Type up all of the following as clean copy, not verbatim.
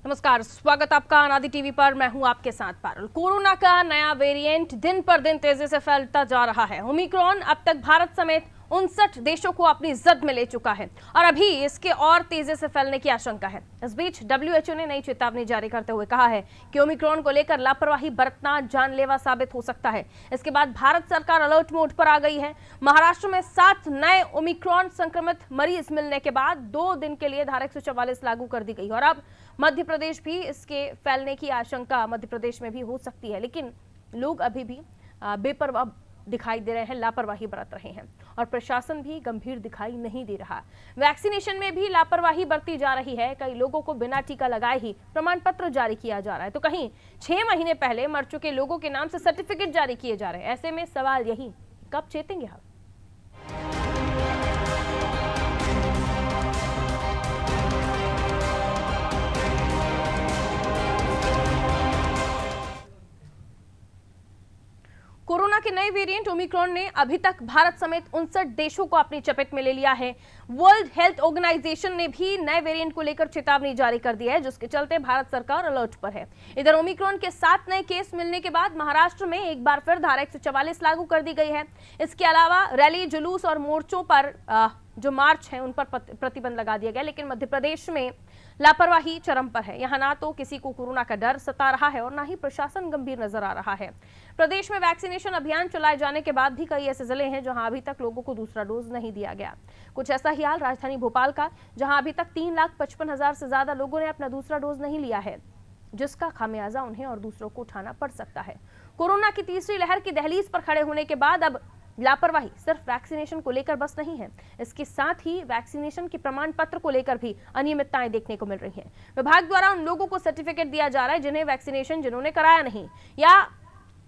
नमस्कार, स्वागत आपका अनादि टीवी पर। मैं हूं आपके साथ पारुल। कोरोना का नया वेरिएंट दिन पर दिन तेजी से फैलता जा रहा है। ओमिक्रॉन अब तक भारत समेत 59 देशों को अपनी जद में ले चुका है और अभी इसके और तेजी से फैलने की आशंका है। इस बीच WHO ने नई चेतावनी जारी करते हुए कहा है कि ओमिक्रॉन को लेकर लापरवाही बरतना जानलेवा साबित हो सकता है। इसके बाद भारत सरकार अलर्ट मोड पर आ गई है। महाराष्ट्र में 7 नए ओमिक्रॉन संक्रमित मरीज मिलने के बाद 2 दिन के लिए धारा 144 लागू कर दी गई और अब मध्य प्रदेश भी इसके फैलने की आशंका मध्य प्रदेश में भी हो सकती है। लेकिन लोग अभी भी बेपरवाह दिखाई दे रहे हैं, लापरवाही बरत रहे हैं और प्रशासन भी गंभीर दिखाई नहीं दे रहा। वैक्सीनेशन में भी लापरवाही बरती जा रही है। कई लोगों को बिना टीका लगाए ही प्रमाण पत्र जारी किया जा रहा है, तो कहीं 6 महीने पहले मर चुके लोगों के नाम से सर्टिफिकेट जारी किए जा रहे हैं। ऐसे में सवाल यही, कब चेतेंगे हम? कोरोना के नए वेरिएंट ओमिक्रॉन ने अभी तक भारत समेत 59 देशों को अपनी चपेट में ले लिया है। वर्ल्ड हेल्थ ऑर्गेनाइजेशन ने भी नए वेरिएंट को लेकर चेतावनी जारी कर दी है, जिसके चलते भारत सरकार अलर्ट पर है। इधर ओमिक्रॉन के 7 नए केस मिलने के बाद महाराष्ट्र में एक बार फिर धारा 144 लागू कर दी गई है। इसके अलावा रैली, जुलूस और मोर्चों पर जो मार्च है उन पर प्रतिबंध लगा दिया गया। लेकिन मध्य प्रदेश में लापरवाही चरम पर है। यहाँ ना तो किसी को कोरोना का डर सता रहा है और ना ही प्रशासन गंभीर नजर आ रहा है। प्रदेश में वैक्सीनेशन अभियान चलाए जाने के बाद भी कई ऐसे जिले हैं जहां अभी तक लोगों को दूसरा डोज नहीं दिया गया। कुछ ऐसा ही हाल राजधानी भोपाल का, जहां अभी तक 3,55,000 से ज्यादा लोगों ने अपना दूसरा डोज नहीं लिया है, जिसका खामियाजा उन्हें और दूसरों को उठाना पड़ सकता है। कोरोना की तीसरी लहर की दहलीज पर खड़े होने के बाद अब लापरवाही सिर्फ वैक्सीनेशन को लेकर बस नहीं है, इसके साथ ही वैक्सीनेशन के प्रमाण पत्र को लेकर भी अनियमितताएं देखने को मिल रही हैं। विभाग द्वारा उन लोगों को सर्टिफिकेट दिया जा रहा है जिन्हें वैक्सीनेशन जिन्होंने कराया नहीं, या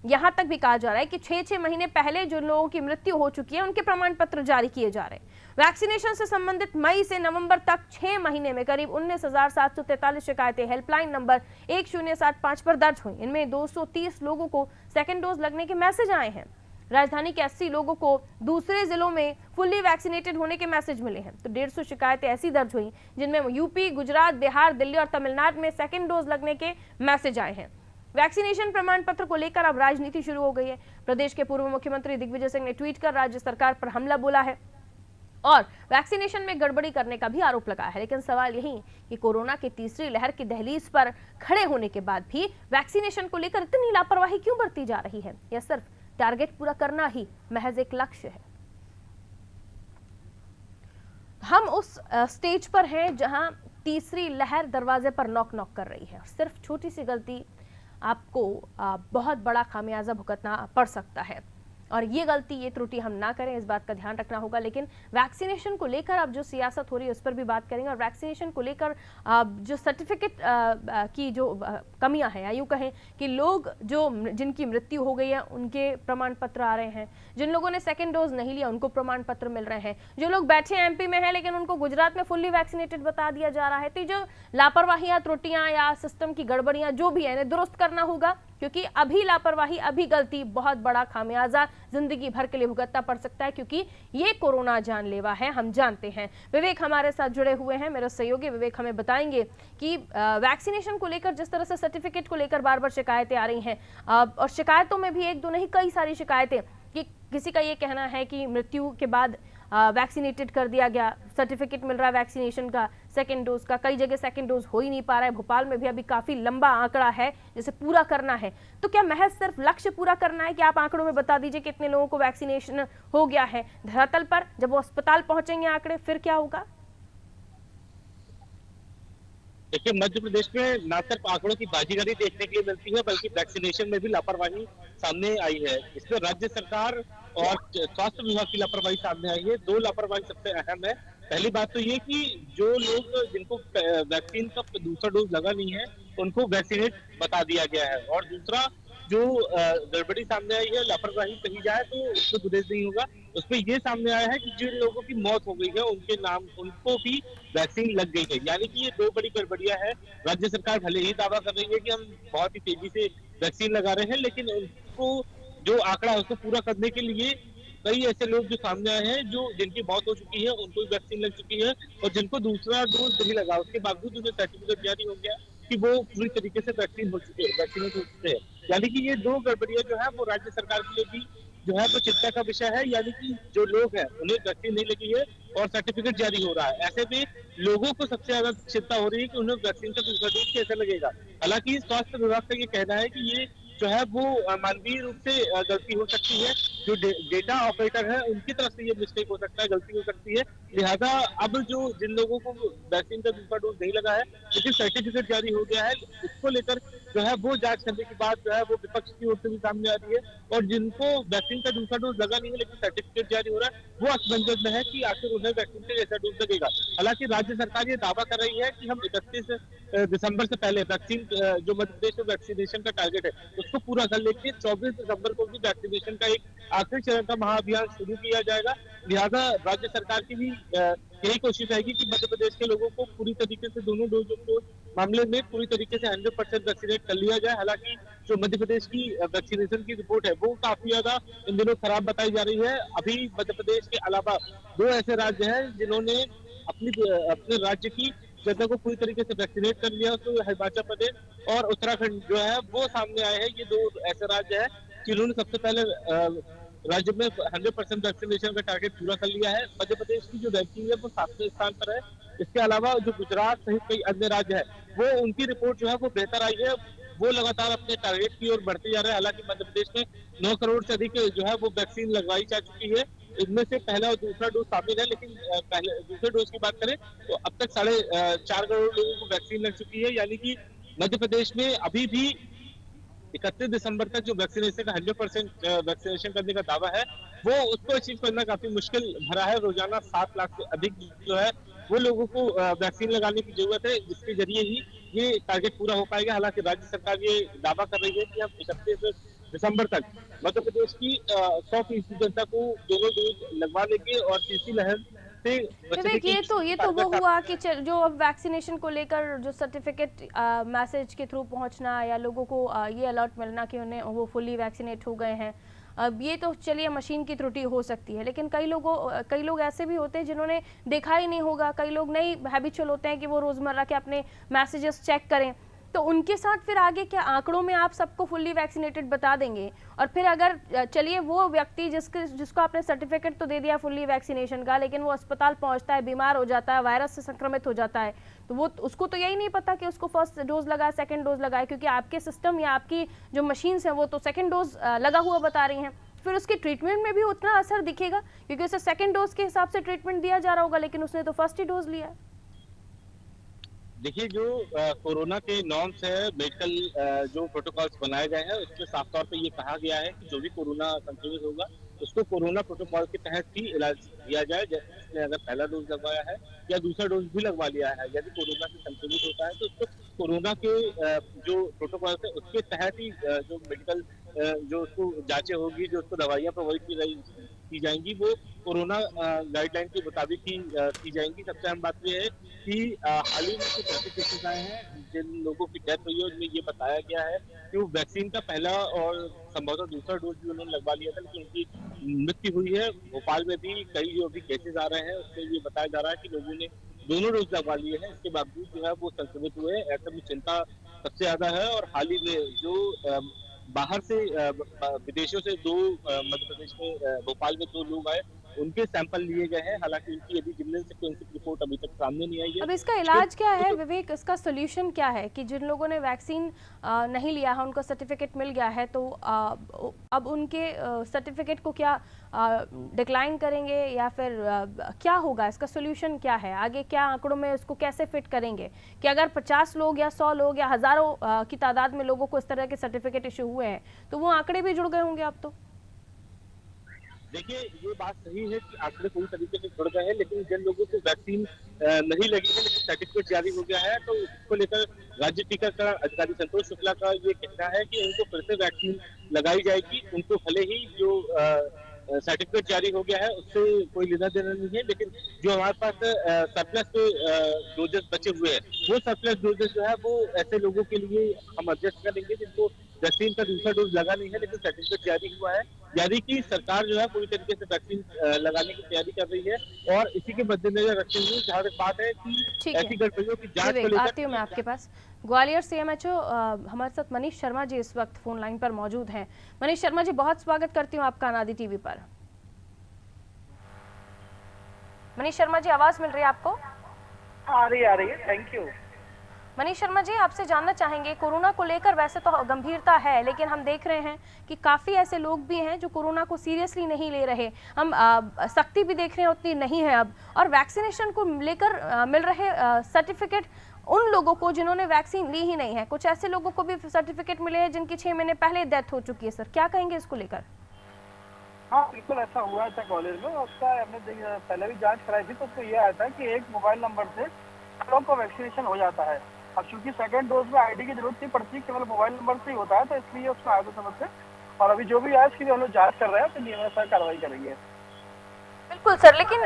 यहां तक भी कहा जा रहा है कि 6 महीने पहले जो लोगों की मृत्यु हो चुकी है उनके प्रमाण पत्र जारी किए जा रहे हैं। वैक्सीनेशन से संबंधित मई से नवंबर तक 6 महीने में करीब 19,743 शिकायतें हेल्पलाइन नंबर 1075 पर दर्ज हुई। इनमें 230 लोगों को सेकेंड डोज लगने के मैसेज आए हैं। राजधानी के 80 लोगों को दूसरे जिलों में फुल्ली वैक्सीनेटेड होने के मैसेज मिले हैं, तो 150 शिकायतें ऐसी दर्ज हुई जिनमें यूपी, गुजरात, बिहार, दिल्ली और तमिलनाडु में सेकेंड डोज लगने के मैसेज आए हैं। वैक्सीनेशन प्रमाण पत्र को लेकर अब राजनीति शुरू हो गई है। प्रदेश के पूर्व मुख्यमंत्री दिग्विजय सिंह ने ट्वीट कर राज्य सरकार पर हमला बोला है और वैक्सीनेशन में गड़बड़ी करने का भी आरोप लगाया है। लेकिन सवाल यही कि कोरोना की तीसरी लहर की दहलीज पर खड़े होने के बाद भी वैक्सीनेशन को लेकर इतनी लापरवाही क्यों बरती जा रही है? यह सिर्फ टारगेट पूरा करना ही महज एक लक्ष्य है। हम उस स्टेज पर हैं जहां तीसरी लहर दरवाजे पर नॉक नॉक कर रही है। सिर्फ छोटी सी गलती आपको बहुत बड़ा खामियाजा भुगतना पड़ सकता है और ये गलती, ये त्रुटि हम ना करें, इस बात का ध्यान रखना होगा। लेकिन वैक्सीनेशन को लेकर अब जो सियासत हो रही है उस पर भी बात करेंगे और वैक्सीनेशन को लेकर जो सर्टिफिकेट की जो कमियां हैं, या यूँ कहें कि लोग जो जिनकी मृत्यु हो गई है उनके प्रमाण पत्र आ रहे हैं, जिन लोगों ने सेकेंड डोज नहीं लिया उनको प्रमाण पत्र मिल रहे हैं, जो लोग बैठे MP में हैं लेकिन उनको गुजरात में फुल्ली वैक्सीनेटेड बता दिया जा रहा है। तो जो लापरवाहियां, त्रुटियां या सिस्टम की गड़बड़ियां जो भी है इन्हें दुरुस्त करना होगा, क्योंकि अभी लापरवाही, अभी गलती बहुत बड़ा खामियाजा जिंदगी भर के लिए भुगतना पड़ सकता है, क्योंकि ये कोरोना जानलेवा है, हम जानते हैं। विवेक हमारे साथ जुड़े हुए हैं, मेरे सहयोगी विवेक हमें बताएंगे कि वैक्सीनेशन को लेकर जिस तरह से सर्टिफिकेट को लेकर बार बार शिकायतें आ रही हैं और शिकायतों में भी एक दो नहीं कई सारी शिकायतें कि किसी का ये कहना है कि मृत्यु के बाद वैक्सीनेटेड कर दिया गया, सर्टिफिकेट मिल रहा है वैक्सीनेशन का, सेकेंड डोज का, कई जगह सेकेंड डोज हो ही नहीं पा रहा है। भोपाल में भी अभी काफी लंबा आंकड़ा है जिसे पूरा करना है। तो क्या महज सिर्फ लक्ष्य पूरा करना है कि आप आंकड़ों में बता दीजिए कितने लोगों को वैक्सीनेशन हो गया है? धरातल पर जब वो अस्पताल पहुंचेंगे आंकड़े, फिर क्या होगा? देखिए, मध्य प्रदेश में न सिर्फ आंकड़ों की बाजीगरी देखने के लिए मिलती है, बल्कि वैक्सीनेशन में भी लापरवाही सामने आई है। इसमें राज्य सरकार और स्वास्थ्य विभाग की लापरवाही सामने आई है। 2 लापरवाही सबसे अहम है। पहली बात तो ये कि जो लोग जिनको वैक्सीन का दूसरा डोज लगा नहीं है उनको वैक्सीनेट बता दिया गया है, और दूसरा जो गड़बड़ी सामने आई है, लापरवाही कही जाए तो उसमें गुरेज नहीं होगा, उसमें ये सामने आया है कि जिन लोगों की मौत हो गई है उनके नाम, उनको भी वैक्सीन लग गई है। यानी कि ये 2 बड़ी गड़बड़ियां हैं। राज्य सरकार भले ही दावा कर रही है कि हम बहुत ही तेजी से वैक्सीन लगा रहे हैं, लेकिन उनको जो आंकड़ा है उसको पूरा करने के लिए कई ऐसे लोग जो सामने आए हैं जो जिनकी मौत हो चुकी है, उनको भी वैक्सीन लग चुकी है, और जिनको दूसरा डोज नहीं लगा उसके बावजूद उन्हें सर्टिफिकेट जारी हो गया। जबकि वो पूरी तरीके से वैक्सीनेट हो चुके हैं। यानी कि ये दो गड़बड़ियां जो है वो राज्य सरकार के लिए भी जो है वो चिंता का विषय है। यानी कि जो लोग हैं उन्हें वैक्सीन नहीं लगी है और सर्टिफिकेट जारी हो रहा है। ऐसे में लोगों को सबसे ज्यादा चिंता हो रही है कि उन्हें वैक्सीन का दूसरा डोज कैसे लगेगा। हालांकि स्वास्थ्य विभाग का ये कहना है कि ये जो है वो मानवीय रूप से गलती हो सकती है। जो डेटा ऑपरेटर है उनकी तरफ से ये मिस्टेक हो सकता है, गलती हो सकती है। लिहाजा अब जो जिन लोगों को वैक्सीन का दूसरा डोज नहीं लगा है लेकिन सर्टिफिकेट जारी हो गया है, उसको लेकर जो है वो जांच करने की बात जो है वो विपक्ष की ओर से भी सामने आ रही है। और जिनको वैक्सीन का दूसरा डोज लगा नहीं है लेकिन सर्टिफिकेट जारी हो रहा है, वो असमंजस में है कि आखिर उन्हें वैक्सीन का कैसा डोज लगेगा। हालांकि राज्य सरकार ये दावा कर रही है कि हम 31 दिसंबर से पहले वैक्सीन जो मध्य प्रदेश में वैक्सीनेशन का टारगेट है उसको पूरा कर लेके 24 दिसंबर को भी वैक्सीनेशन का एक आखिरी चरण का महाअभियान शुरू किया जाएगा। लिहाजा राज्य सरकार की भी यही कोशिश रहेगी कि मध्य प्रदेश के लोगों को पूरी तरीके से दोनों डोजों को मामले में पूरी तरीके से 100% वैक्सीनेट कर लिया जाए। हालांकि जो मध्य प्रदेश की वैक्सीनेशन की रिपोर्ट है वो काफी ज्यादा इन दिनों खराब बताई जा रही है। अभी मध्य प्रदेश के अलावा दो ऐसे राज्य हैं जिन्होंने अपने राज्य की जनता को पूरी तरीके से वैक्सीनेट कर लिया, तो हिमाचल प्रदेश और उत्तराखंड जो है वो सामने आए हैं। ये दो ऐसे राज्य हैं जिन्होंने सबसे पहले राज्य में 100% वैक्सीनेशन का टारगेट पूरा कर लिया है। मध्य प्रदेश की जो रैंकिंग है वो 7वें स्थान पर है। इसके अलावा जो गुजरात सहित कई अन्य राज्य है वो उनकी रिपोर्ट जो है वो बेहतर आई है, वो लगातार अपने टारगेट की ओर बढ़ते जा रहे हैं। हालांकि मध्य प्रदेश में 9 करोड़ से अधिक जो है वो वैक्सीन लगवाई जा चुकी है। इनमें से पहला और दूसरा डोज शामिल है, लेकिन पहले दूसरे डोज की बात करें तो अब तक 4.5 करोड़ लोगों को वैक्सीन लग चुकी है। यानी कि मध्य प्रदेश में अभी भी 31 दिसंबर तक जो वैक्सीनेशन का 100% वैक्सीनेशन करने का दावा है वो उसको अचीव करना काफी मुश्किल भरा है। रोजाना 7 लाख से अधिक जो है वो लोगों को वैक्सीन लगाने की जरूरत है, जिसके जरिए ही ये टारगेट पूरा हो पाएगा। हालांकि राज्य सरकार ये दावा कर रही है कि हम 31 दिसंबर तक मध्य प्रदेश की 100% जनता को दोनों डोज लगवा लेंगे और तीसरी लहर से बचने विवेक, की ये तो वो हुआ कि जो अब वैक्सीनेशन को लेकर जो सर्टिफिकेट मैसेज के थ्रू पहुंचना या लोगों को ये अलर्ट मिलना कि उन्हें वो फुली वैक्सीनेट हो गए हैं, अब ये तो चलिए मशीन की त्रुटि हो सकती है, लेकिन कई लोग ऐसे भी होते हैं जिन्होंने देखा ही नहीं होगा। कई लोग नहीं हैबिचुअल होते हैं कि वो रोजमर्रा के अपने मैसेजेस चेक करें, तो उनके साथ फिर आगे क्या आंकड़ों में आप सबको फुल्ली वैक्सीनेटेड बता देंगे? और फिर अगर चलिए वो व्यक्ति जिसको आपने सर्टिफिकेट तो दे दिया फुल्ली वैक्सीनेशन का, लेकिन वो अस्पताल पहुंचता है, बीमार हो जाता है, वायरस से संक्रमित हो जाता है, तो वो उसको तो यही नहीं पता कि उसको फर्स्ट डोज लगा है, सेकेंड डोज लगा है, क्योंकि आपके सिस्टम या आपकी जो मशीन्स हैं वो तो सेकेंड डोज लगा हुआ बता रही हैं। फिर उसकी ट्रीटमेंट में भी उतना असर दिखेगा क्योंकि उसे सेकेंड डोज के हिसाब से ट्रीटमेंट दिया जा रहा होगा, लेकिन उसने तो फर्स्ट ही डोज लिया है। देखिए, जो कोरोना के नॉर्म्स है, मेडिकल जो प्रोटोकॉल्स बनाए गए हैं उसमें साफ तौर पे ये कहा गया है कि जो भी कोरोना संक्रमित होगा उसको कोरोना प्रोटोकॉल के तहत ही इलाज दिया जाए। जैसे उसने अगर पहला डोज लगवाया है या दूसरा डोज भी लगवा लिया है, यदि कोरोना से संक्रमित होता है तो उसको कोरोना के जो प्रोटोकॉल है उसके तहत ही जो मेडिकल जो उसको जांचें होगी, जो उसको दवाइयाँ प्रोवाइड की जाएंगी, वो कोरोना गाइडलाइन के मुताबिक ही की जाएंगी। सबसे अहम बात यह है कि हाल ही में कुछ ऐसे केसेस आए हैं जिन लोगों की डेथ हुई है, उसमें ये बताया गया है कि वो वैक्सीन का पहला और संभवतः दूसरा डोज भी उन्होंने लगवा लिया था, लेकिन उनकी मृत्यु हुई है। भोपाल में भी कई जो भी केसेस आ रहे हैं उसमें ये बताया जा रहा है कि लोगों ने दोनों डोज लगवा लिए हैं, इसके बावजूद जो है वो संक्रमित हुए। ऐसे में चिंता सबसे ज्यादा है। और हाल ही में जो बाहर से विदेशों से दो मध्य प्रदेश में भोपाल में 2 लोग आए, उनके सैंपल लिए गए हैं। हालांकि उनकी अभी जिम्मेदारी से फोरेंसिक रिपोर्ट अभी तक सामने नहीं आई है। अब इसका इलाज क्या है विवेक, इसका सोल्यूशन क्या है कि जिन लोगों ने वैक्सीन नहीं लिया है, उनको सर्टिफिकेट मिल गया है, तो अब उनके सर्टिफिकेट को क्या डिक्लाइन करेंगे या फिर क्या होगा? इसका सोल्यूशन क्या है? आगे क्या आंकड़ों में उसको कैसे फिट करेंगे कि अगर 50 लोग या 100 लोग या हजारों की तादाद में लोगों को इस तरह के सर्टिफिकेट इशू हुए हैं, तो वो आंकड़े भी जुड़ गए होंगे अब तो। देखिए, ये बात सही है कि आंकड़े पूरी तरीके से जुड़ गए हैं, लेकिन जिन लोगों को वैक्सीन नहीं लगी है लेकिन सर्टिफिकेट जारी हो गया है, तो इसको लेकर राज्य टीकाकरण अधिकारी संतोष शुक्ला का ये कहना है कि उनको फिर से वैक्सीन लगाई जाएगी। उनको भले ही जो सर्टिफिकेट जारी हो गया है उससे कोई लेना देना नहीं है, लेकिन जो हमारे पास सरप्लस डोजेस बचे हुए हैं, वो सरप्लस डोजेस जो है वो ऐसे लोगों के लिए हम एडजस्ट करेंगे जिनको वैक्सीन का दूसरा डोज लगा नहीं है लेकिन सर्टिफिकेट जारी हुआ है, यानी कि सरकार जो है पूरी तरीके से वैक्सीन लगाने की तैयारी कर रही है। और इसी के मद्देनजर रखते हुए जहाँ तक बात है कि ठीक है ऐसी गड़बड़ियों की जांच को विवेक, लेकर आती हूँ मैं आपके पास। ग्वालियर सीएमएचओ हमारे साथ मनीष शर्मा जी इस वक्त फोन लाइन पर मौजूद हैं। मनीष शर्मा जी, बहुत स्वागत करती हूँ आपका अनादि टीवी पर। मनीष शर्मा जी, आवाज मिल रही है आपको? आ रही है, थैंक यू। मनीष शर्मा जी, आपसे जानना चाहेंगे, कोरोना को लेकर वैसे तो गंभीरता है, लेकिन हम देख रहे हैं कि काफी ऐसे लोग भी हैं जो कोरोना को सीरियसली नहीं ले रहे। हम सख्ती भी देख रहे हैं उतनी नहीं है अब, और वैक्सीनेशन को लेकर मिल रहे सर्टिफिकेट उन लोगों को जिन्होंने वैक्सीन ली ही नहीं है, कुछ ऐसे लोगों को भी सर्टिफिकेट मिले हैं जिनकी 6 महीने पहले डेथ हो चुकी है। सर, क्या कहेंगे इसको लेकर? हाँ बिल्कुल, ऐसा हुआ था कॉलेज में। उसका हमने पहले भी जांच कराई थी, तो उसको ये आया था कि एक मोबाइल नंबर से लोगों को वैक्सीनेशन हो जाता है। अब चूंकि सेकंड डोज में आईडी की जरूरत नहीं पड़ती, केवल मोबाइल नंबर से ही होता है, तो इसलिए उसमें आया था समझ से। और अभी जो भी आया इसकी भी हम लोग जांच कर रहे हैं, तो नियमानुसार कार्रवाई करेंगे। बिल्कुल सर, लेकिन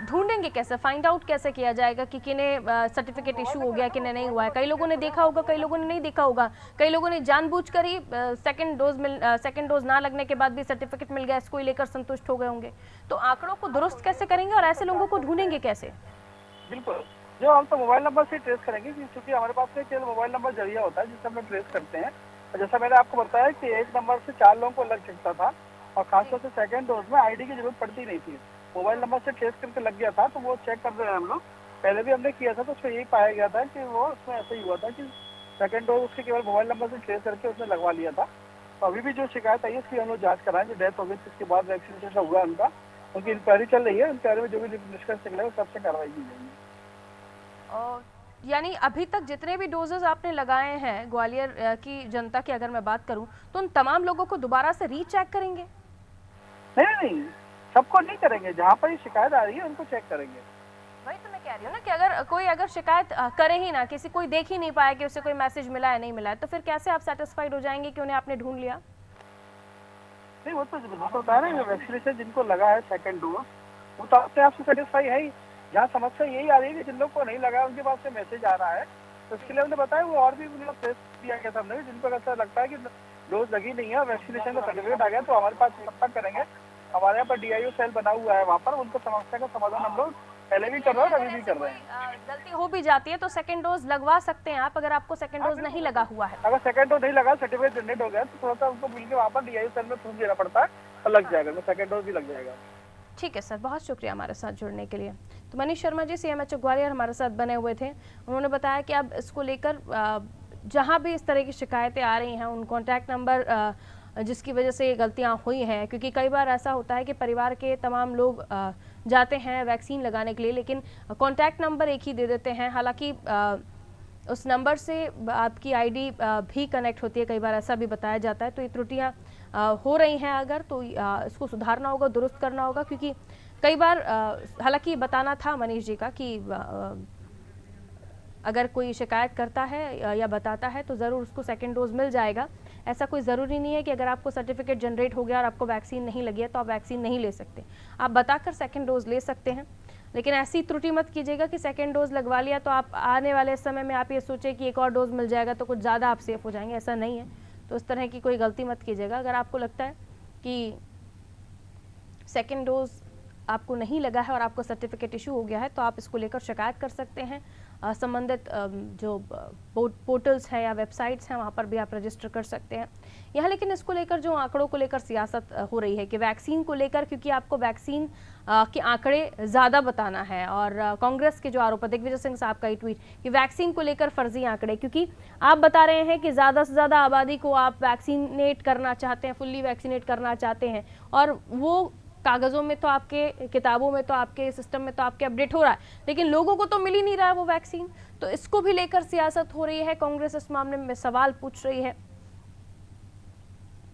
ढूंढेंगे कैसे, फाइंड आउट कैसे किया जाएगा कि किन्हें सर्टिफिकेट इशू हो गया, किन्हें नहीं हुआ है? कई लोगों ने देखा होगा, कई लोगों ने नहीं देखा होगा, कई लोगों ने जानबूझकर ही सेकंड डोज ना लगने के बाद भी सर्टिफिकेट मिल गया, इसको ही लेकर संतुष्ट हो गए होंगे। तो आंकड़ों को दुरुस्त कैसे करेंगे और ऐसे लोगों को ढूंढेंगे कैसे? बिल्कुल, जो हम तो मोबाइल नंबर से ट्रेस करेंगे, क्योंकि हमारे पास में केवल मोबाइल नंबर जरिया होता है जिससे हम लोग ट्रेस करते हैं। और जैसा मैंने आपको बताया कि एक नंबर से 4 लोगों को लग सकता था, और खासतौर से सेकंड डोज में आईडी की जरूरत पड़ती नहीं थी, मोबाइल नंबर से ट्रेस करके लग गया था। तो वो चेक कर रहे हैं हम लोग। पहले भी हमने किया था, तो उसमें यही पाया गया था कि वो उसमें ऐसा ही हुआ था कि सेकंड डोज उसके केवल मोबाइल नंबर से ट्रेस करके उसने लगवा लिया था। तो अभी भी जो शिकायत आई है उसकी हम लोग जाँच कराएं, जो डेथ हो गई उसके बाद वैक्सीनेशन हुआ उनकी इंक्वायरी चल रही है। इंक्वायरी में जो भी निष्कर्ष निकलेगा सबसे कार्रवाई की जाएगी। यानी अभी तक जितने भी डोजेस आपने लगाए हैं ग्वालियर की जनता की अगर मैं बात करूं, तो उन तमाम लोगों को दोबारा से रीचेक करेंगे? नहीं, सबको नहीं करेंगे। जहाँ पर ये शिकायत आ रही है उनको चेक करेंगे। वही तो मैं कह रही हूँ ना कि अगर कोई शिकायत करे ही ना, किसी कोई देख ही नहीं पाया कि उसे कोई मैसेज मिला है नहीं मिला है, तो फिर कैसे आप सेटिस्फाइड हो जाएंगे कि उन्हें आपने ढूंढ लिया? नहीं, वो तो होता है ना, वैक्सीनेशन जिनको लगा है सेकंड डोज, वो तो अपने आप से सेटिस्फाई है ही। जहाँ समस्या यही आ रही है कि जिन लोग को नहीं लगा उनके पास से मैसेज आ रहा है, तो इसके लिए हमने बताया वो और भी टेस्ट दिया गया था हमने, जिनको ऐसा लगता है कि डोज लगी नहीं है, वैक्सीनेशन का सर्टिफिकेट आ गया, तो हमारे पास संपर्क करेंगे। हमारे यहाँ पर DIO सेल बना हुआ है, वहाँ पर उनको समस्या का समाधान हम लोग पहले भी कर रहे हैं और अभी भी कर रहे हैं। गलती हो भी जाती है तो सेकंड डोज लगवा सकते हैं आप, अगर आपको सेकंड डोज नहीं लगा हुआ है। अगर सेकंड डोज नहीं लगा, सर्टिफिकेट जनरेट हो गया, तो थोड़ा सा उनको मिलकर वहाँ पर DIO सेल में प्रूफ देना पड़ता है और लग जाएगा, तो सेकंड डोज भी लग जाएगा। ठीक है सर, बहुत शुक्रिया हमारे साथ जुड़ने के लिए। तो मनीष शर्मा जी CMHO ग्वालियर हमारे साथ बने हुए थे। उन्होंने बताया कि अब इसको लेकर जहां भी इस तरह की शिकायतें आ रही हैं, उन कॉन्टैक्ट नंबर जिसकी वजह से ये गलतियां हुई हैं, क्योंकि कई बार ऐसा होता है कि परिवार के तमाम लोग जाते हैं वैक्सीन लगाने के लिए, लेकिन कॉन्टैक्ट नंबर एक ही दे देते हैं। हालांकि उस नंबर से आपकी ID भी कनेक्ट होती है, कई बार ऐसा भी बताया जाता है। तो ये त्रुटियाँ हो रही हैं अगर, तो इसको सुधारना होगा, दुरुस्त करना होगा, क्योंकि कई बार हालांकि बताना था मनीष जी का कि अगर कोई शिकायत करता है या बताता है तो ज़रूर उसको सेकंड डोज मिल जाएगा। ऐसा कोई ज़रूरी नहीं है कि अगर आपको सर्टिफिकेट जनरेट हो गया और आपको वैक्सीन नहीं लगी है तो आप वैक्सीन नहीं ले सकते। आप बताकर सेकंड डोज ले सकते हैं, लेकिन ऐसी त्रुटि मत कीजिएगा कि सेकंड डोज लगवा लिया तो आप आने वाले समय में आप ये सोचें कि एक और डोज मिल जाएगा तो कुछ ज़्यादा आप सेफ हो जाएंगे। ऐसा नहीं है, तो इस तरह की कोई गलती मत कीजिएगा। अगर आपको लगता है कि सेकंड डोज आपको नहीं लगा है और आपको सर्टिफिकेट इशू हो गया है, तो आप इसको लेकर शिकायत कर सकते हैं। संबंधित जो पोर्टल्स हैं या वेबसाइट्स हैं वहाँ पर भी आप रजिस्टर कर सकते हैं। यहाँ लेकिन इसको लेकर जो आंकड़ों को लेकर सियासत हो रही है कि वैक्सीन को लेकर, क्योंकि आपको वैक्सीन के आंकड़े ज़्यादा बताना है, और कांग्रेस के जो आरोप है, दिग्विजय सिंह साहब का ही ट्वीट कि वैक्सीन को लेकर फर्जी आंकड़े, क्योंकि आप बता रहे हैं कि ज़्यादा से ज़्यादा आबादी को आप वैक्सीनेट करना चाहते हैं, फुल्ली वैक्सीनेट करना चाहते हैं, और वो कागज़ों में तो आपके, किताबों में तो आपके, सिस्टम में तो आपके अपडेट हो रहा है, लेकिन लोगों को तो मिल ही नहीं रहा है वो वैक्सीन। तो इसको भी लेकर सियासत हो रही है, कांग्रेस इस मामले में सवाल पूछ रही है,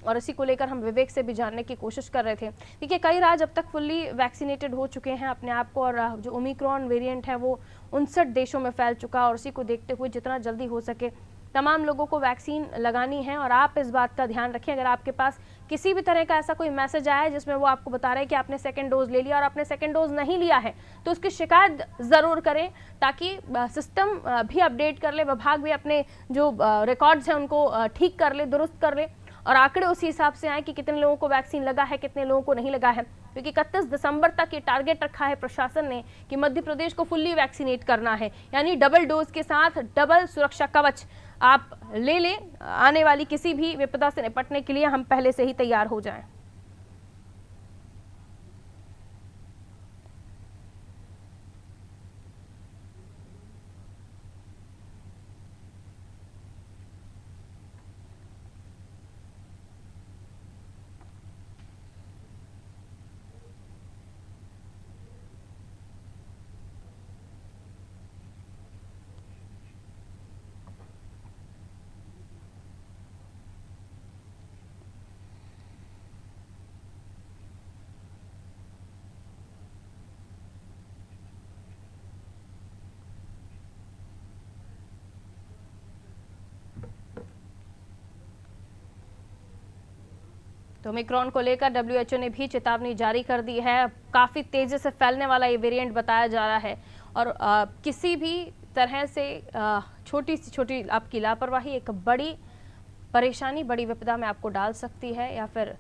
और इसी को लेकर हम विवेक से भी जानने की कोशिश कर रहे थे। देखिए, कई राज्य अब तक फुल्ली वैक्सीनेटेड हो चुके हैं अपने आप को, और जो ओमिक्रॉन वेरिएंट है वो 59 देशों में फैल चुका है, और उसी को देखते हुए जितना जल्दी हो सके तमाम लोगों को वैक्सीन लगानी है। और आप इस बात का ध्यान रखें, अगर आपके पास किसी भी तरह का ऐसा कोई मैसेज आया है जिसमें वो आपको बता रहे हैं कि आपने सेकंड डोज ले लिया और आपने सेकंड डोज नहीं लिया है, तो उसकी शिकायत ज़रूर करें, ताकि सिस्टम भी अपडेट कर ले, विभाग भी अपने जो रिकॉर्ड्स हैं उनको ठीक कर ले, दुरुस्त कर ले, और आंकड़े उसी हिसाब से आए कि कितने लोगों को वैक्सीन लगा है, कितने लोगों को नहीं लगा है। क्योंकि 31 दिसंबर तक ये टारगेट रखा है प्रशासन ने कि मध्य प्रदेश को फुल्ली वैक्सीनेट करना है, यानी डबल डोज के साथ डबल सुरक्षा कवच आप ले लें। आने वाली किसी भी विपदा से निपटने के लिए हम पहले से ही तैयार हो जाएं। तो ओमिक्रॉन को लेकर डब्ल्यूएचओ ने भी चेतावनी जारी कर दी है। काफ़ी तेज़ी से फैलने वाला ये वेरिएंट बताया जा रहा है, और किसी भी तरह से छोटी से छोटी आपकी लापरवाही एक बड़ी परेशानी, बड़ी विपदा में आपको डाल सकती है, या फिर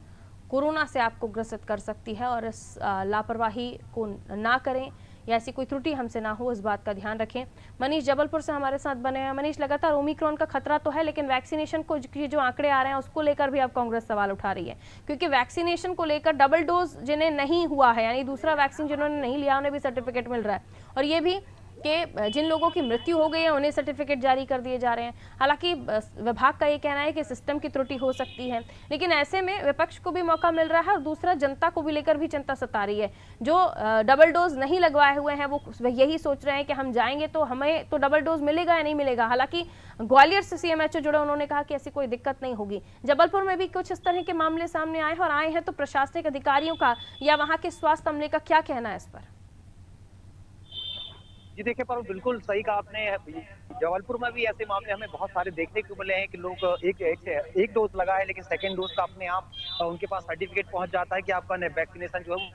कोरोना से आपको ग्रसित कर सकती है। और इस लापरवाही को ना करें, या ऐसी कोई त्रुटि हमसे ना हो, इस बात का ध्यान रखें। मनीष जबलपुर से हमारे साथ बने हैं। मनीष, लगातार ओमिक्रॉन का खतरा तो है, लेकिन वैक्सीनेशन को जो आंकड़े आ रहे हैं उसको लेकर भी अब कांग्रेस सवाल उठा रही है, क्योंकि वैक्सीनेशन को लेकर डबल डोज जिन्हें नहीं हुआ है, यानी दूसरा वैक्सीन जिन्होंने नहीं लिया, उन्हें भी सर्टिफिकेट मिल रहा है, और ये भी कि जिन लोगों की मृत्यु हो गई है उन्हें सर्टिफिकेट जारी कर दिए जा रहे हैं। हालांकि विभाग का ये कहना है कि सिस्टम की त्रुटि हो सकती है, लेकिन ऐसे में विपक्ष को भी मौका मिल रहा है, और दूसरा जनता को भी लेकर भी चिंता सता रही है। जो डबल डोज नहीं लगवाए हुए हैं वो यही सोच रहे हैं कि हम जाएंगे तो हमें तो डबल डोज मिलेगा या नहीं मिलेगा। हालांकि ग्वालियर से सीएमएचओ जुड़े, उन्होंने कहा कि ऐसी कोई दिक्कत नहीं होगी। जबलपुर में भी कुछ इस तरह के मामले सामने आए हैं, और आए हैं तो प्रशासनिक अधिकारियों का या वहाँ के स्वास्थ्य अमले का क्या कहना है इस पर? जी देखिए, पर बिल्कुल सही कहा आपने। जबलपुर में भी ऐसे मामले हमें बहुत सारे देखने को मिले हैं कि लोग एक डोज लगा है, लेकिन सेकंड डोज का अपने आप उनके पास सर्टिफिकेट पहुंच जाता है कि आपका वैक्सीनेशन जो है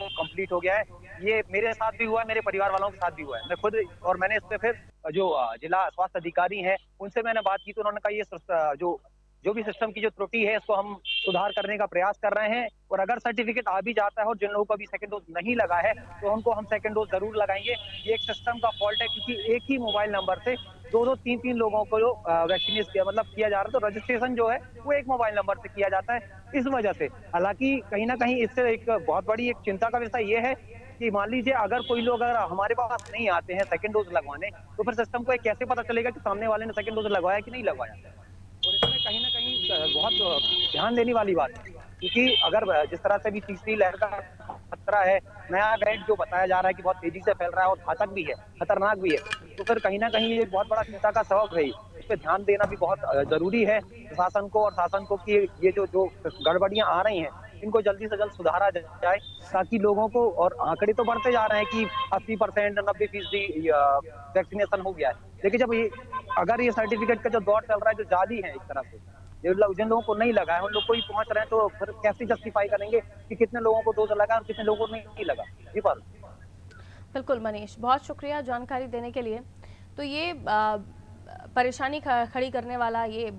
वो कंप्लीट हो गया है। ये मेरे साथ भी हुआ है, मेरे परिवार वालों के साथ भी हुआ है। मैं खुद, और मैंने इस पे फिर जो जिला स्वास्थ्य अधिकारी हैं उनसे मैंने बात की, तो उन्होंने कहा ये जो भी सिस्टम की जो त्रुटि है इसको हम सुधार करने का प्रयास कर रहे हैं, और अगर सर्टिफिकेट आ भी जाता है और जिन लोगों को अभी सेकंड डोज नहीं लगा है तो उनको हम सेकंड डोज जरूर लगाएंगे। ये एक सिस्टम का फॉल्ट है, क्योंकि एक ही मोबाइल नंबर से दो तीन लोगों को जो वैक्सीनेट किया जा रहा है, तो रजिस्ट्रेशन जो है वो एक मोबाइल नंबर से किया जाता है इस वजह से। हालांकि कहीं ना कहीं इससे एक बहुत बड़ी एक चिंता का विषय ये है कि मान लीजिए अगर कोई लोग अगर हमारे पास नहीं आते हैं सेकंड डोज लगवाने, तो फिर सिस्टम को कैसे पता चलेगा कि सामने वाले ने सेकंड डोज लगवाया कि नहीं लगवाया। और इसमें कहीं ना कहीं बहुत ध्यान देने वाली बात है, क्योंकि अगर जिस तरह से भी तीसरी लहर का खतरा है, नया वेरिएंट जो बताया जा रहा है कि बहुत तेजी से फैल रहा है और घातक भी है, खतरनाक भी है, तो फिर कहीं ना कहीं ये बहुत बड़ा चिंता का सबब है। इस पर ध्यान देना भी बहुत जरूरी है प्रशासन को और शासन को, कि ये जो गड़बड़ियां आ रही हैं इनको जल्दी से जल्द सुधारा जाए, ताकि लोगों को, और आंकड़े तो बढ़ते जा रहे हैं कि 80% 90% वैक्सीनेशन हो गया है, लेकिन जब ये अगर ये सर्टिफिकेट का जो दौर चल रहा है जो जाली है एक तरह से, जिन लोगों को नहीं लगा है उन लोग को ही पहुंच रहे हैं, तो फिर कैसे जस्टिफाई करेंगे कि कितने लोगों को डोज लगा और कितने लोगों को नहीं लगा। जी पर बिल्कुल मनीष, बहुत शुक्रिया जानकारी देने के लिए। तो ये परेशानी खड़ी करने वाला ये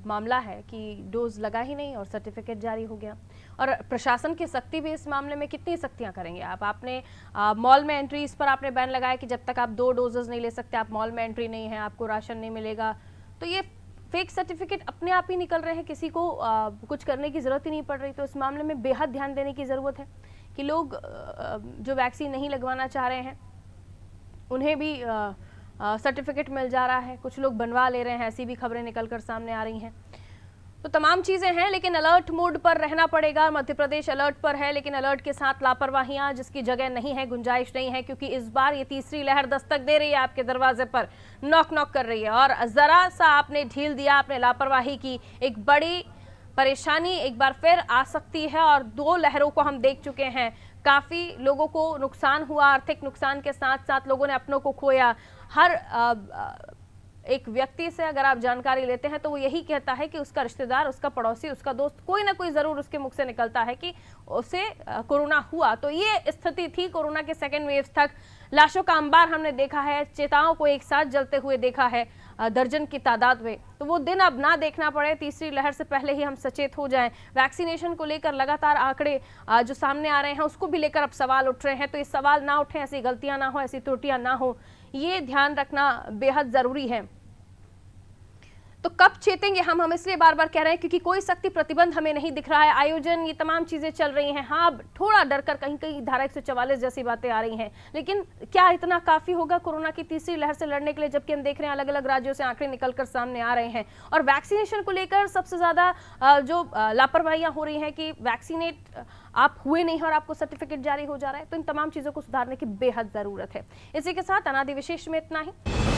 मामला है कि डोज लगा ही नहीं और सर्टिफिकेट जारी हो गया। और प्रशासन की सख्ती भी इस मामले में, कितनी सख्तियां करेंगे आप? आपने मॉल में एंट्री, इस पर आपने बैन लगाया कि जब तक आप 2 डोजेस नहीं ले सकते आप मॉल में एंट्री नहीं है, आपको राशन नहीं मिलेगा। तो ये फेक सर्टिफिकेट अपने आप ही निकल रहे हैं, किसी को कुछ करने की ज़रूरत ही नहीं पड़ रही। तो इस मामले में बेहद ध्यान देने की ज़रूरत है कि लोग जो वैक्सीन नहीं लगवाना चाह रहे हैं उन्हें भी सर्टिफिकेट मिल जा रहा है, कुछ लोग बनवा ले रहे हैं, ऐसी भी खबरें निकलकर सामने आ रही हैं। तो तमाम चीज़ें हैं, लेकिन अलर्ट मोड पर रहना पड़ेगा। मध्य प्रदेश अलर्ट पर है, लेकिन अलर्ट के साथ लापरवाहियां जिसकी जगह नहीं है, गुंजाइश नहीं है, क्योंकि इस बार ये तीसरी लहर दस्तक दे रही है, आपके दरवाजे पर नॉक नॉक कर रही है। और ज़रा सा आपने ढील दिया, आपने लापरवाही की, एक बड़ी परेशानी एक बार फिर आ सकती है। और 2 लहरों को हम देख चुके हैं, काफ़ी लोगों को नुकसान हुआ, आर्थिक नुकसान के साथ साथ लोगों ने अपनों को खोया। हर एक व्यक्ति से अगर आप जानकारी लेते हैं तो वो यही कहता है कि उसका रिश्तेदार, उसका पड़ोसी, उसका दोस्त, कोई ना कोई जरूर उसके मुख से निकलता है कि उसे कोरोना हुआ। तो ये स्थिति थी कोरोना के सेकेंड वेव तक। लाशों का अंबार हमने देखा है, चिताओं को एक साथ जलते हुए देखा है दर्जन की तादाद में। तो वो दिन अब ना देखना पड़े, तीसरी लहर से पहले ही हम सचेत हो जाएं। वैक्सीनेशन को लेकर लगातार आंकड़े जो सामने आ रहे हैं उसको भी लेकर अब सवाल उठ रहे हैं। तो ये सवाल ना उठे, ऐसी गलतियां ना हो, ऐसी त्रुटियां ना हो, ये ध्यान रखना बेहद जरूरी है। तो कब चेतेंगे हम इसलिए बार बार कह रहे हैं क्योंकि कोई सख्ती प्रतिबंध हमें नहीं दिख रहा है। आयोजन, ये तमाम चीजें चल रही हैं। हाँ, अब थोड़ा डर कर कहीं कहीं धारा 144 जैसी बातें आ रही हैं, लेकिन क्या इतना काफी होगा कोरोना की तीसरी लहर से लड़ने के लिए? जबकि हम देख रहे हैं अलग अलग राज्यों से आंकड़े निकलकर सामने आ रहे हैं और वैक्सीनेशन को लेकर सबसे ज्यादा जो लापरवाहियां हो रही हैं कि वैक्सीनेट आप हुए नहीं और आपको सर्टिफिकेट जारी हो जा रहा है। तो इन तमाम चीजों को सुधारने की बेहद जरूरत है। इसी के साथ अनादि विशेष में इतना ही।